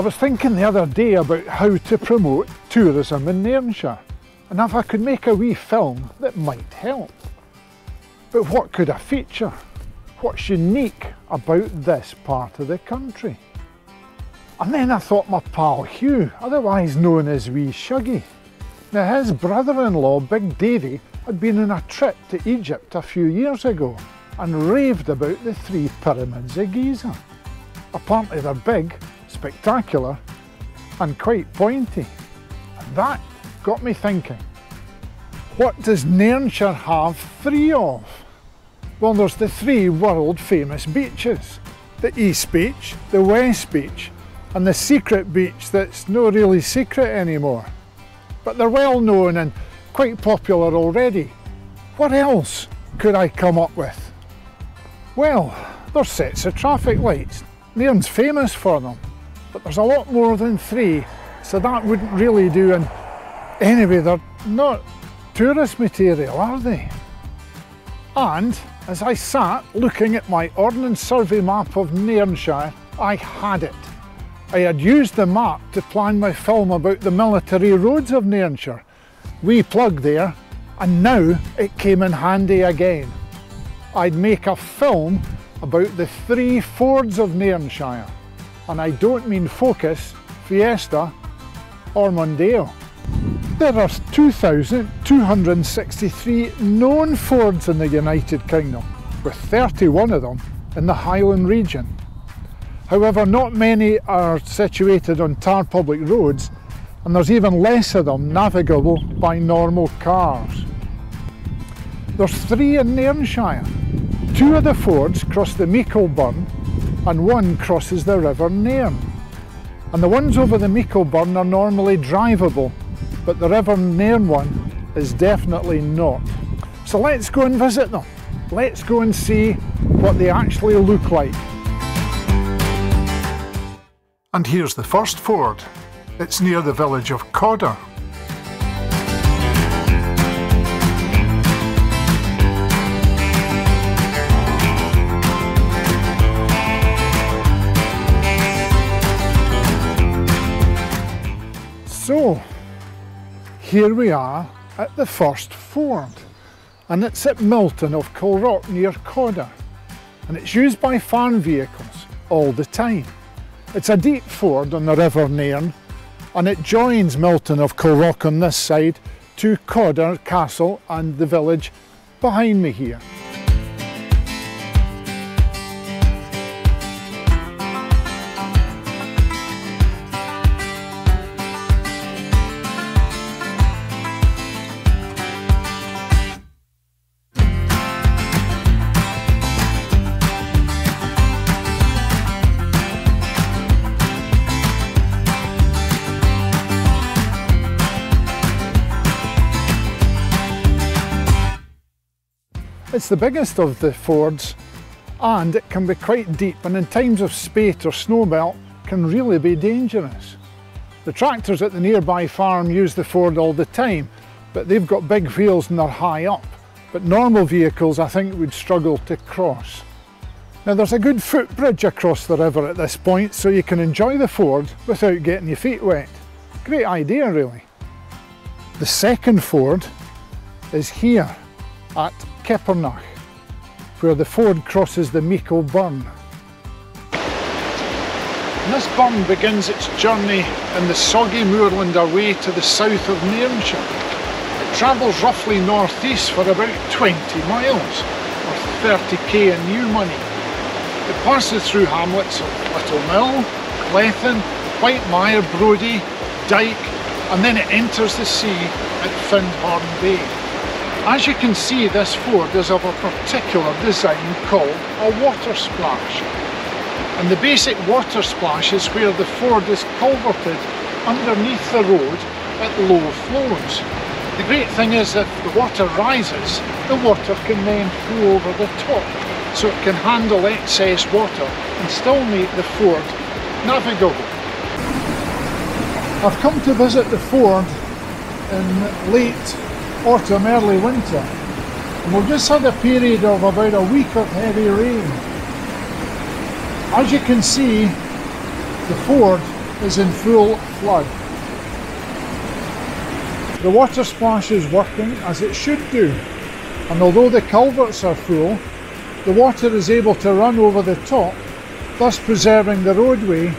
was thinking the other day about how to promote tourism in Nairnshire and if I could make a wee film that might help. But what could I feature? What's unique about this part of the country? And then I thought my pal Hugh, otherwise known as Wee Shuggy. Now his brother-in-law, Big Davy, had been on a trip to Egypt a few years ago and raved about the 3 pyramids of Giza. Apparently they're big, spectacular and quite pointy. And that got me thinking, what does Nairnshire have 3 of? Well, there's the 3 world famous beaches. The East Beach, the West Beach and the secret beach that's not really secret anymore. But they're well known and quite popular already. What else could I come up with? Well, there's sets of traffic lights. Nairn's famous for them. But there's a lot more than 3, so that wouldn't really do, and anyway, they're not tourist material, are they? And as I sat looking at my Ordnance Survey map of Nairnshire, I had it. I had used the map to plan my film about the military roads of Nairnshire. Wee plug there, and now it came in handy again. I'd make a film about the 3 fords of Nairnshire. And I don't mean Focus, Fiesta or Mondeo. There are 2,263 known fords in the United Kingdom, with 31 of them in the Highland region. However, not many are situated on tarred public roads, and there's even less of them navigable by normal cars. There's 3 in Nairnshire. 2 of the fords cross the Meikle Burn and 1 crosses the River Nairn. And the ones over the Meikle Burn are normally drivable, but the River Nairn one is definitely not. So let's go and visit them. Let's go and see what they actually look like. And here's the first ford. It's near the village of Culloden. So, here we are at the first ford, and it's at Milton of Culrock near Culloden, and it's used by farm vehicles all the time. It's a deep ford on the River Nairn, and it joins Milton of Culrock on this side to Culloden Castle and the village behind me here. It's the biggest of the fords, and it can be quite deep, and in times of spate or snowmelt can really be dangerous. The tractors at the nearby farm use the ford all the time, but they've got big wheels and they're high up, but normal vehicles I think would struggle to cross. Now there's a good footbridge across the river at this point, so you can enjoy the ford without getting your feet wet. Great idea really. The second ford is here at Keppernach, where the ford crosses the Meikle Burn. And this burn begins its journey in the soggy moorland away to the south of Nairnshire. It travels roughly northeast for about 20 miles, or 30k in new money. It passes through hamlets of Little Mill, Clethen, Whitemire, Brodie, Dyke, and then it enters the sea at Findhorn Bay. As you can see, this ford is of a particular design called a water splash. And the basic water splash is where the ford is culverted underneath the road at low flows. The great thing is that if the water rises, the water can then flow over the top, so it can handle excess water and still make the ford navigable. I've come to visit the ford in late autumn, early winter, and we've just had a period of about a week of heavy rain. As you can see, the ford is in full flood. The water splash is working as it should do, and although the culverts are full, the water is able to run over the top, thus preserving the roadway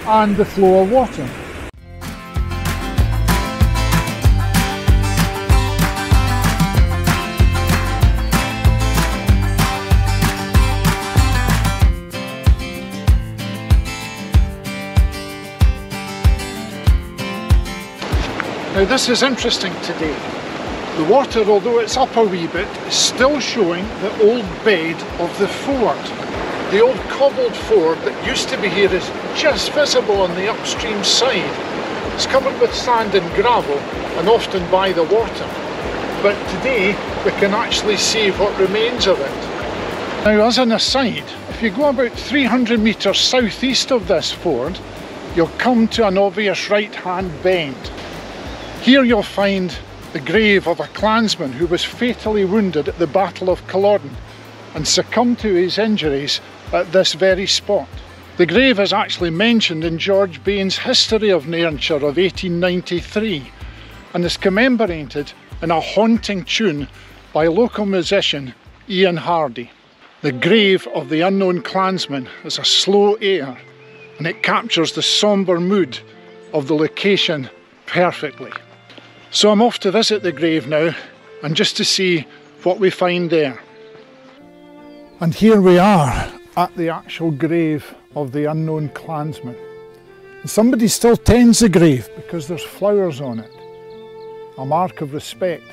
and the flow of water. Now this is interesting today. The water, although it's up a wee bit, is still showing the old bed of the ford. The old cobbled ford that used to be here is just visible on the upstream side. It's covered with sand and gravel and often by the water. But today we can actually see what remains of it. Now as an aside, if you go about 300 metres southeast of this ford, you'll come to an obvious right-hand bend. Here you'll find the grave of a clansman who was fatally wounded at the Battle of Culloden and succumbed to his injuries at this very spot. The grave is actually mentioned in George Bain's History of Nairnshire of 1893 and is commemorated in a haunting tune by local musician Ian Hardy. The grave of the unknown clansman is a slow air and it captures the sombre mood of the location perfectly. So I'm off to visit the grave now and just to see what we find there. And here we are at the actual grave of the unknown clansman. And somebody still tends the grave because there's flowers on it. A mark of respect,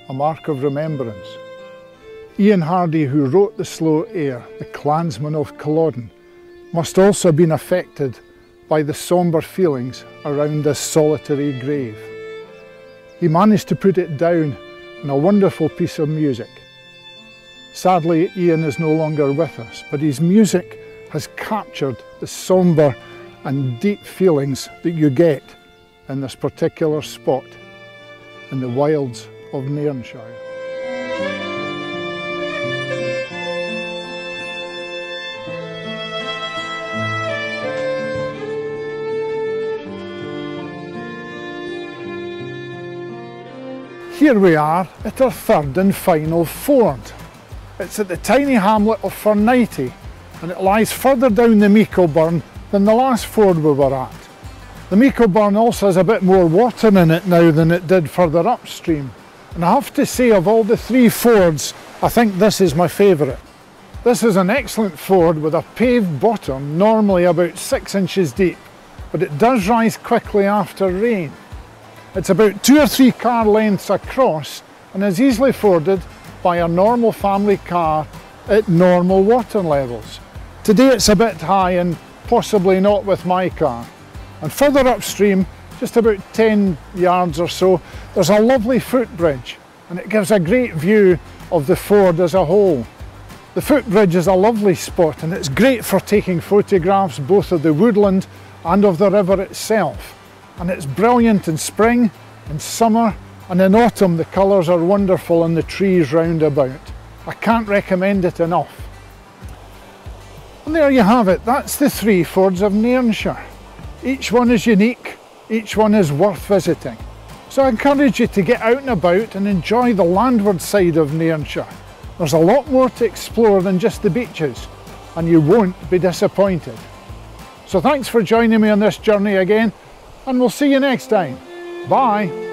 a mark of remembrance. Ian Hardy, who wrote The Slow Air, the clansman of Culloden, must also have been affected by the sombre feelings around this solitary grave. He managed to put it down in a wonderful piece of music. Sadly, Ian is no longer with us, but his music has captured the sombre and deep feelings that you get in this particular spot in the wilds of Nairnshire. Here we are at our third and final ford. It's at the tiny hamlet of Fernighty and it lies further down the Meikle Burn than the last ford we were at. The Meikle Burn also has a bit more water in it now than it did further upstream. And I have to say, of all the three fords, I think this is my favourite. This is an excellent ford with a paved bottom, normally about 6 inches deep, but it does rise quickly after rain. It's about 2 or 3 car lengths across and is easily forded by a normal family car at normal water levels. Today it's a bit high and possibly not with my car. And further upstream, just about 10 yards or so, there's a lovely footbridge and it gives a great view of the ford as a whole. The footbridge is a lovely spot and it's great for taking photographs both of the woodland and of the river itself. And it's brilliant in spring, in summer, and in autumn the colours are wonderful in the trees round about. I can't recommend it enough. And there you have it, that's the 3 fords of Nairnshire. Each one is unique, each one is worth visiting. So I encourage you to get out and about and enjoy the landward side of Nairnshire. There's a lot more to explore than just the beaches, and you won't be disappointed. So thanks for joining me on this journey again, and we'll see you next time. Bye.